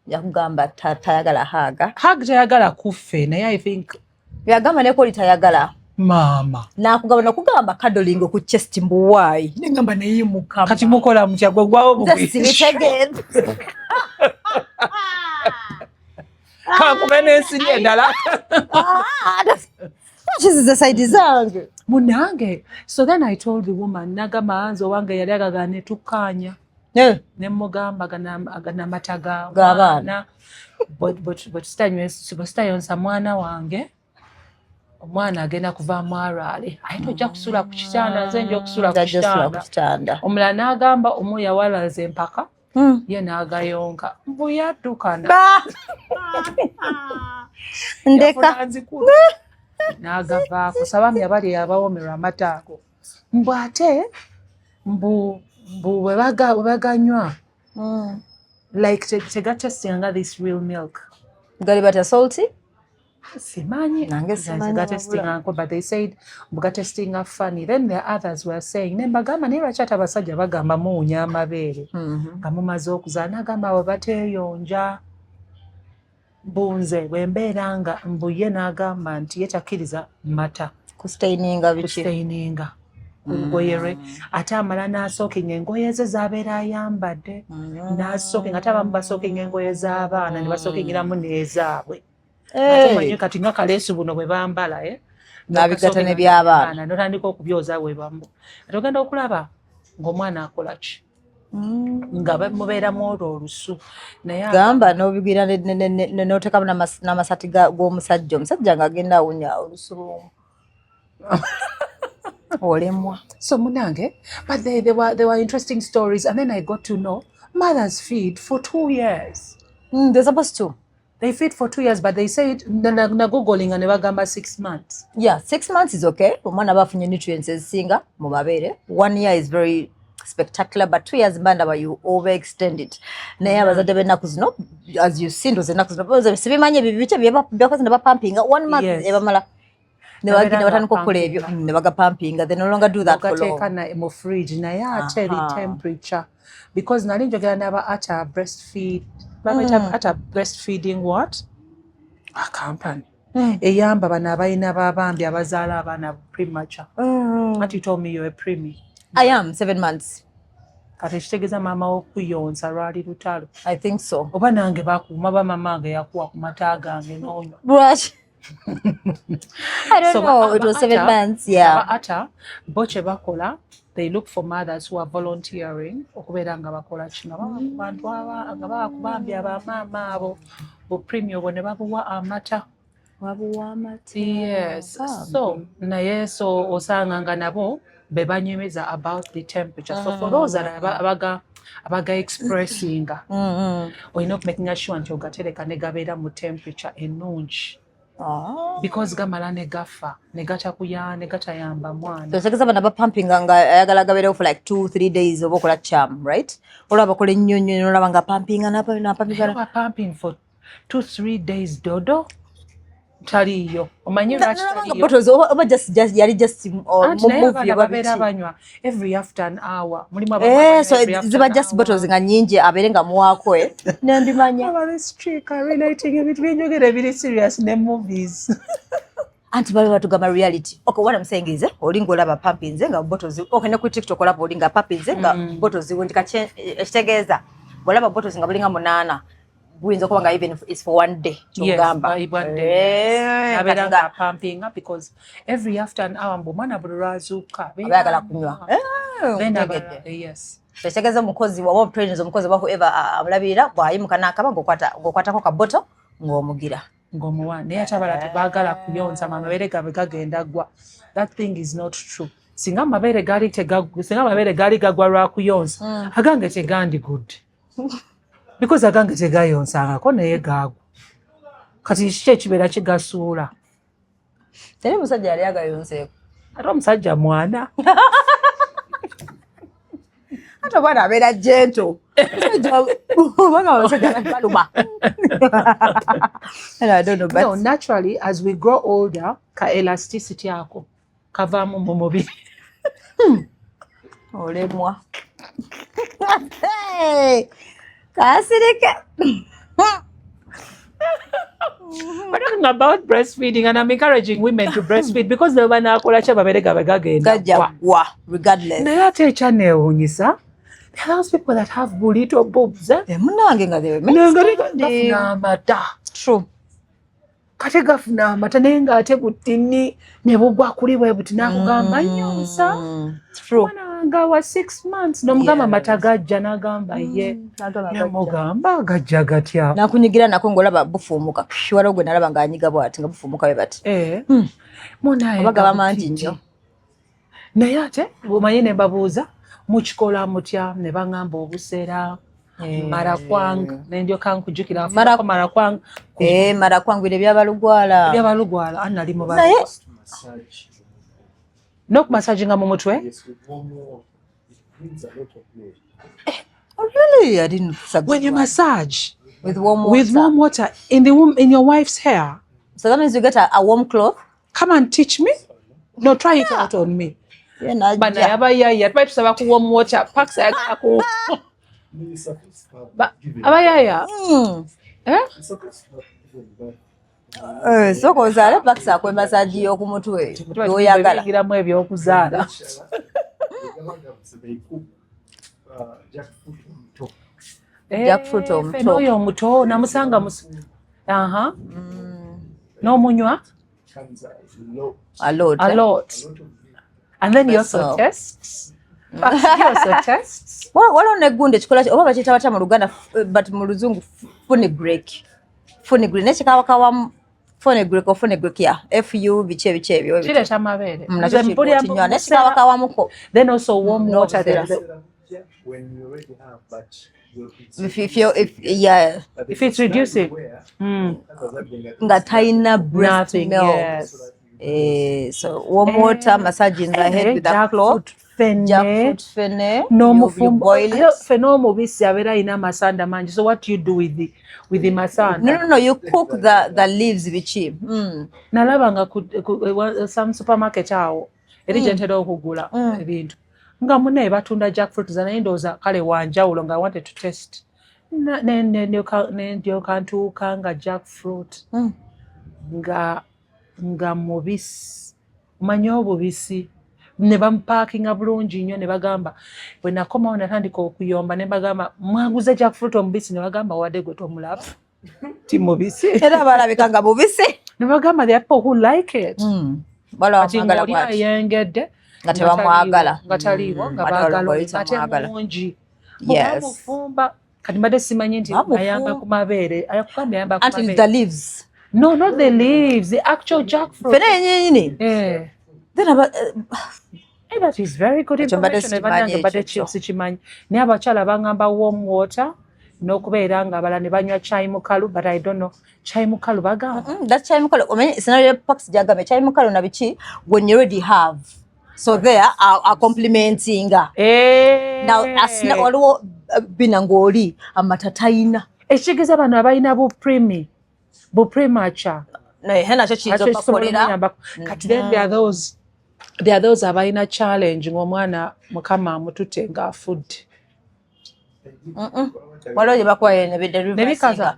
yakugamba tayagala haga tayagala kuffe naye I think yagamba neko litayagala mama nakugamba kadolingo ku chest mbuwayi nengamba neyimuka kati mukola mutya gwe gwawo kakuba n'ensiri endala kiziza saidi zange munange. So then I told the woman nagamba anzo wange yali agagana netukkaanya nemugamba agana mataga g'abaana bwetutayonsa mwana wange omwana agenda kuvaamu alwale ayita ojja kusula ku kitanda nze nja okusula ku kitanda omulala n'agamba omu yawalaza empaka ye n'agayonka mbu yaddukana ndeka n'agavaako sabami abali abawomerwa amata ago mbu ate mbu bwe baganywa like tegatestinga this real milk gali bata salty simanyi gatestinga but they said gatestinga funny. Then the others were saying nembagamba naye lwaki ate abasajja bagamba muwunya amabeere nga mumaze okuzaala nagamba abo bateeyonja bunze bwembeera nga mbuye n'agamba nti yetakkiriza mata kustaininga ngoyere ate amala n'asookinga engoye ze z'abeera ayambadde n'asookinga ate abamu basookinga engoye z'abaana ne basookingiramu n'ezaabwe ate manye kati nga kaleesu buno bwe bambala n'abigata ne by'abaana n'otandika okubyoza bwe bamu ate ogenda okulaba ng'omwana akola ki nga mubeeramu olwo olusu naye gamba n'obigwira n'otekamu n'amasati g'omusajja ng'agenda awunya olusu lw'omu olemwa. So munange, but they were interesting stories, and then I got to know mothers feed for 2 years. They're supposed to. They feed for 2 years, but they said na googling and bagamba 6 months. Yeah, 6 months is okay. Omwana bafunye nutrients ezisinga mu mabeere. 1 year is very spectacular, but 2 years mbanda you overextend it. Naye abazadde b'ennaku zino, as you see ndoze ennaku zino sibimanye bibice byakoze ne bapampinga 1 month ebamala. Ne batandika okukola ebyo ne bagapampinga. They no longer do that for long. Ogateeka mu fridge naye ate the temperature, because nali njogera n'aba ata breastfeeding what? A company. Eyamba bana abalina babambi abazaala abaana premature. What you told me you're a preemie. I am 7 months. Kati kitegeeza maama w'okuyonsa lwali lutalo. I think so. Oba nange bakuuma ba mamange yakuwa ku mata gange n'onywa. Brush. I don't know. It was 7 months. Yeah. Ata boche bakola. They look for mothers who are volunteering okubeera nga bakola kino bantu nga bakubambya bamaama abo bu premium bone babuwa amata. Yes. So naye so osanga nga nabo bebanyemeza about the temperature. So for those that abaga expressing olina okumakinga sure nti ogatereka ne gabeera mu temperature ennungi because gamala ne gafa ne gatayamba mwana. So sekeza bana ba pumping nga ayagala gaberewo for like 2-3 days oba okola cham, right? Olaba bakola ennyo n'olaba nga pumping pumping for 2-3 days dodo taliyo omanyi lwaki taliyo bottles oba just yali just move babeera banywa every after an hour mulimu so ziba just bottles nga nyingi abeere nga muwaako nendimanya relating ebintu byenjogera ebiri serious ne movies anti bali batugamba reality. Okay, what I'm saying is olinga olaba pumping nga bottles okay ne ku TikTok olaba olinga pumping nga bottles wondika ekitegeeza olaba bottles nga bulinga 8 buyinza okuba nga even is for one day kyogamba abeera pumping because every after an hour mbu omwana buli lwazuuka abayagala kunywa yes ekitegeeza omukozi waba trainers omukozi oba whoever amulabirira bwayimuka n'akaba ng'okwatako ka bottle ng'omugira ng'omuwa naye ate abala tebaagala kuyonza amabeere gaabwe gagenda gwa. That thing is not true. Singa amabeere gaali gagwa lwa kuyonza agange tegandi good because agange tegayonsangako naye gaagwa kati kiki ekibeera kigasuula teri musajja yali agayonseeko ate omusajja mwana ate omwana abeera gento no, naturally as we grow older ka elasticity ako kavaamu mu mubiri olemwa kasirike. We're talking about breastfeeding and I'm encouraging women to breastfeed because the woman akola cha babere gagenda gwa regardless. Naye ate ekyanewuunyisa there are those people that have little boobs munange nga gafuna amata true kate gafuna amata naye ng'ate butini ne bugwa kuli bwe buti nakugamba nyonsa true nga wa 6 months nomugamba amata gajja n'agamba ye namugamba gajja gatya nakunyigira nako ng'olaba bufuumuka waliwo gwe nalaba ng'anyiga bw'ati nga bufuumuka bwe bati munaye bagaba mangi nnyo naye ate omanyi ne mbabuuza mukikola mutya ne baŋŋamba obusera mara kwangu nendyoka nkujjukira mara kwangu mara kwangu ebyabalugwala anali mu n'okumasaginga mu mutwe. Oh really? I didn't. When you massage with warm water in your wife's hair, so that means you get a warm cloth. Come and teach me. No, try it out on me. But abayaya try to saba ku warm water packs ayagala ku abayaya so kozala pakisa kwe massage yo ku mutwe oyagala ngiramu ebyokuzaala jackfruit omuto oyo omuto namusanga n'omunywa a lot and then you also tests waliwo neggundi ekikola oba bakiyita batya mu Luganda but mu Luzungu fenugreek nekikawakawamu fenugreek ya fu biki ebyo kireeta amabeere nekikawakawamuko then also warm water when you already have but if it's reducing nga talina breast milk so warm water massaging the head with a cloth jackfruit fene n'omubisi abeera alina amasanda mangi. So what do you do with the masanda? No, you cook the leaves biki nalabanga some supermarket awo eri gyentera okugula ebintu nga munaye batunda jackfruit naye ndowooza kale wanjawulo nga I wanted to test nendyoka ntuuka nga jackfruit nga mubisi omanyi obubisi ne bamupakinga bulungi nnyo ne bagamba bwe nakomawo natandika okuyomba ne bagamba mwaguze jackfruit omubisi ne bagamba wadde gwe tomulaba ti mubisi era balabika nga mubisi ne bagamba there are people who like it kati ng'oli ayengedde nga tebamwagala nga taliiwo nga baagala ate mungi bamufumba kati mbadde simanyi nti ayamba ku mabeere ayakugambye ayamba ku mabeere the leaves no not the leaves the actual jackfruit fene yennyini then that is very good information. But chips chimanyi naye abakyala bangamba warm water n'okubeera nga abala ne banywa chai mukalu, but I don't know chai mukalu bagamba. That's chai mukalu. I mean, scenario packs jagame chai mukalu na bichi when you already have. So there are complementing. Now asna waliwo binangoli amatataina. Ekigeza bano abalina bu premature. Naye hena kyo kizo bakolera. Kati then there are those abalina challenge ng'omwana mukama amutute nga food. Waliwo gye bakwaye ne bikaza.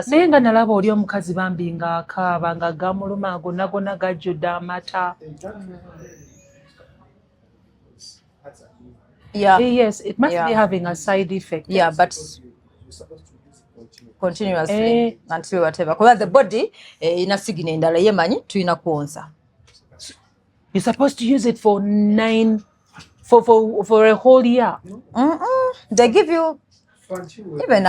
Naye nga nalaba oli omukazi bambi nga akaaba nga gamuluma gonna gajjudde amata. Yeah. Yes, it must be having a side effect. Yeah, but continuously until whatever. Because the body ina signal endala yemanyi tuyina kuonsa. You're supposed to use it for for a whole year. They give you even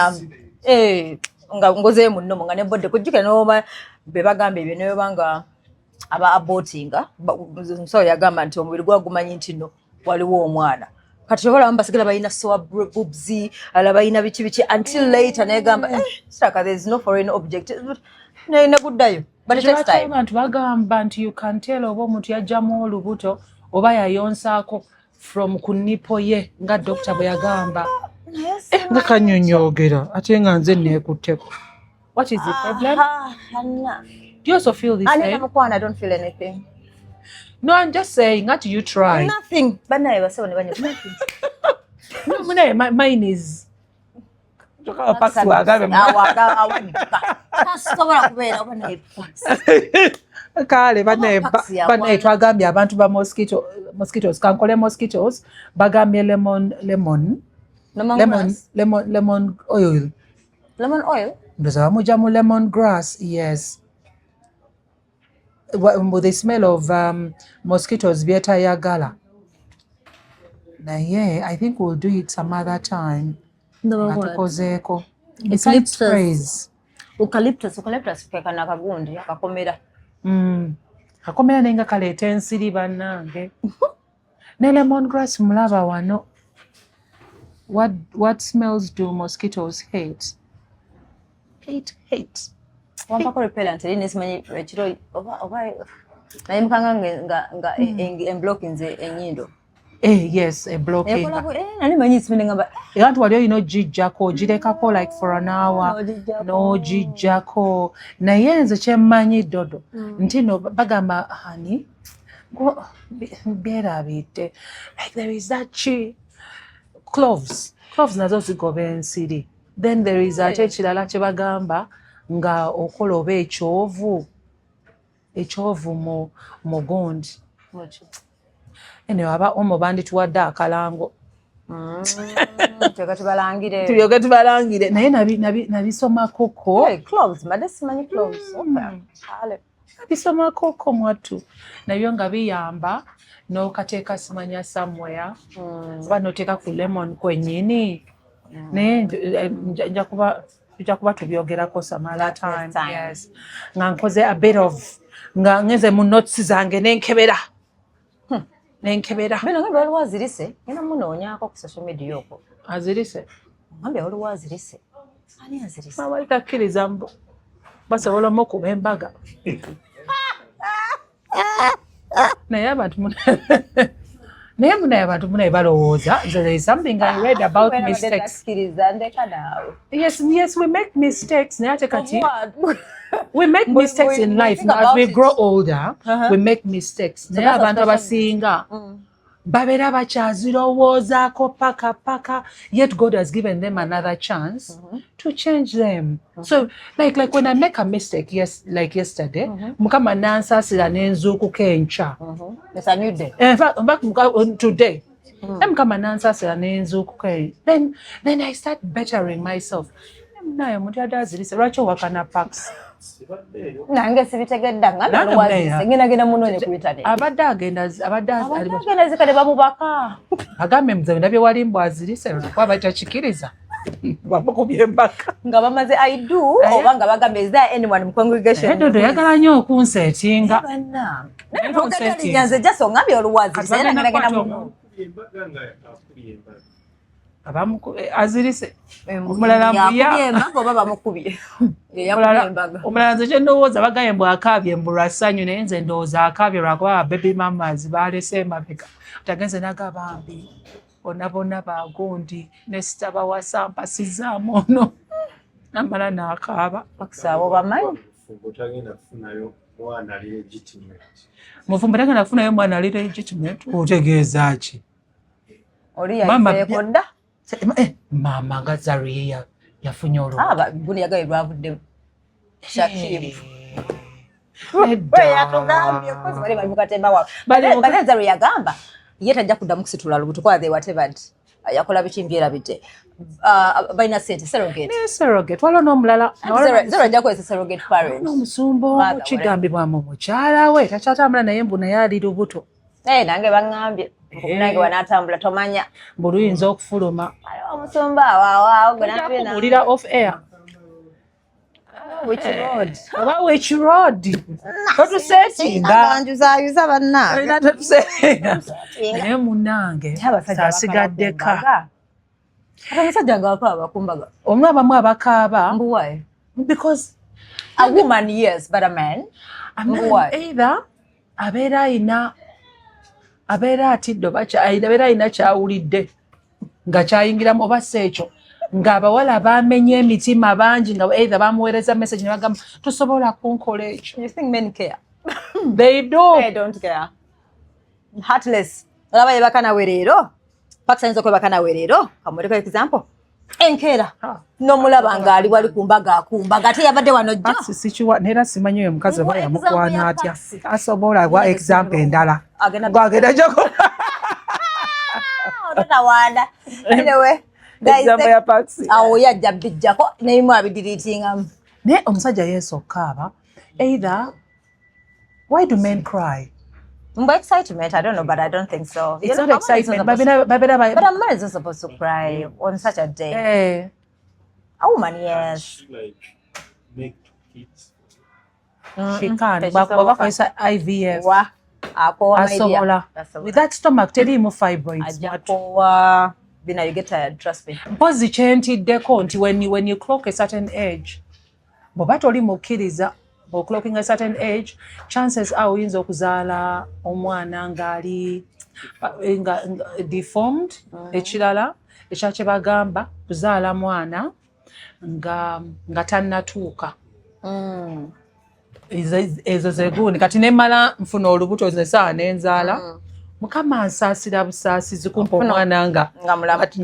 nga ngoze munno nga ne body kujjuka no bebagambe bino yobanga aba abortinga so yagamba nti omubiri gwagumanyi nti no waliwo omwana kati yobola basigala balina soa boobs ala balina bichi until later negamba saka there is no foreign object ne guddayo but it takes time. Abantu bagamba nti you can tell oba omuntu yajjamu olubuto oba yayonsaako from kunipo ye nga doctor bwe yagamba. Nga kanyonyogera ate nga nze neekutteko. What is the problem? Do you also feel this way? I don't feel anything. No, I'm just saying, what do you try? Nothing. But now I say nothing. No, mine is. Kale banaye twagambye abantu ba mosquitoes kankole mosquitoes bagambye lemon oil. Lemon oil? Ndoza bamuja mu lemon grass, yes. With the smell of mosquitoes byetayagala. Naye I think we'll do it some other time. Atukozeeko. It's lip sprays. Eucalyptus kekana kagundi akakomera. Kakomera nenga kaleeta ensiri bannange. Ne lemongrass mulaba wano. What smells do mosquitoes hate? Hate. Wampako repellent ini simanyi ekiro oba naye mukanga nga emblock nze enyindo. Yes, a blocking. Nani manyi simene ngamba. Abantu wali olina ogijjako girekako like for an hour. N'ogijjako. Naye nze kyemmanyi Dodo nti no bagamba hani beerabidde like there is that cloves nazo zigoba ensiri. Then there is ate ekirala kye bagamba nga okola oba ekyovu mu gundi. Eno aba omo bandituwadde akalango. Tuyoge tubalangire. Naye nabisomako. Cloves, madesimanyi cloves. Nabisomako mwattu. Nabyo nga biyamba n'okateeka simanya somewhere. Oba n'oteeka ku lemon kwennyini. Naye nja kuba tubyogerako some other time. Yes. Nga nkoze a bit of nga ngeze mu notes zange n'enkebera. Bino ngambe waliwo azirise ngenda munoonyaako ku social media okwo. Azirise? Ngambe waliwo azirise. Ani azirise? Mawali takkiriza mbu basobola mu kuba embaga. Naye abantu munaye balowooza. There is something I read about mistakes. Yes, we make mistakes. Naye ate kati we make mistakes in life. Now, as we grow older, we make mistakes. Naye abantu abasinga babeera bakyazirowoozaako paka, yet God has given them another chance to change them. So, like when I make a mistake, like yesterday, mukama nansaasira n'enzuukuka enkya. It's a new day. In fact, today, mukama nansaasira n'enzuukuka. Then I start bettering myself. Naye omuntu adazirise lwaki owakana packs? Nange sibitegedda nga nalwazirise ngenda munoonye ku internet. Abadde agenda zikale bamubaka. Agambe muze ndabye wali mbw azirise kuba batakikiriza. Bamukubye embaka. Nga bamaze I do oba nga bagambe is there anyone mu congregation? Dodo yagala nnyo okunseetinga. Nze jaso ngambye olwazirise ngenda muno. azirise omulala omulala nze kye ndowooza bagaye mbw akaabye mbu lwa ssanyu naye nze ndowooza akaabye lwakuba baby mamas baalese emabega tagenze nagabambi bonna bonna bagundi ne sita bawasa mpasizaamu ono namala n'akaaba bakusaba bamanyi mufumbo tagenda kufunayo mwana ali legitimate otegeeza ki oli yafeeko dda maama nga Zaria yafunye guni yagaye lwavuddemu shakimu Zaria yagamba ye tajja kuddamu kusitula lubuto kwa they whatever yakola biki byerabidde balina sente surrogate waliwo n'omulala Zero ajja kukozesa surrogate parent n'omusumba kigambibwa mu mukyala we takyatambula naye mbu naye ali lubuto nange baŋŋambye nange wanaatambula tomanya mbu luyinza okufuluma omusumba awaawo mulira off air oba which road totuseetinga anjuzayuza bannange naye munnange saasigaddeka abasajja nga bakaaba kumbaga omu abamu abakaaba mbuwaye because a woman yes but a man either abeera atidde abeera alina kyawulidde nga kyayingiramu oba si ekyo ng'abawala bamenye emitima bangi nga either bamuweereza message ne bagamba tosobola kunkola ekyo. You think men care? They do. They don't care. Heartless. Olaba ye bakana werero. Pakisayinza kwe bakana werero. Kamuleko example. Enkera. N'omulaba ng'ali wali kumbaga ate yabadde wano jjo. Sikiwa nera simanyi oyo mukazi oba yamukwana atya. Asobola gwa example endala. Gwagenda joko. Wanda. Anyway. Example ya Paxi. Awo yajja bijjako neimu abidiritingamu. Ne omusajja yeesokkaaba. Either why do men cry? Excitement, I don't know, but I don't think so. It's not excitement. But a man isn't supposed to cry on such a day. A woman, yes. Like make kids. She can't. But IVF. Asobola. With that stomach, tell him fibroids. You get tired, trust me. Because the change when you clock a certain age, but oli mukkiriza clocking a certain age, chances are oyinza okuzaala omwana ngali deformed. Ekirala ekyakye bagamba kuzaala mwana nga tannatuuka. Ezo zeguuni kati nemmala nfuna olubuto zesaa nenzaala. Mukama ansaasira busaasizi kumpa omwana nga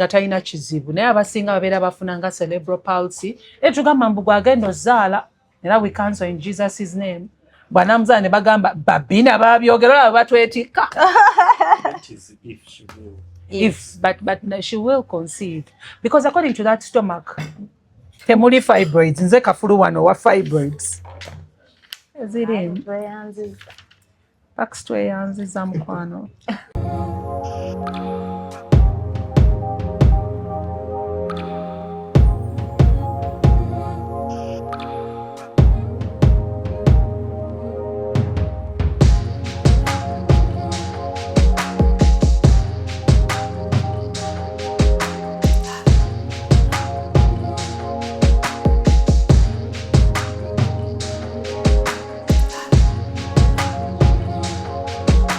talina kizibu naye abasinga babeera bafuna nga cerebral palsy tugamba mbu gwagenda ozaala era we cancel in Jesus' name bwanamuzaala ne bagamba babina babyogera olaba batwetikka but she will conceive because according to that stomach temuli fibroids nze kafulu wano wa fibroids ezirimu Pax tweyanziza mukwano.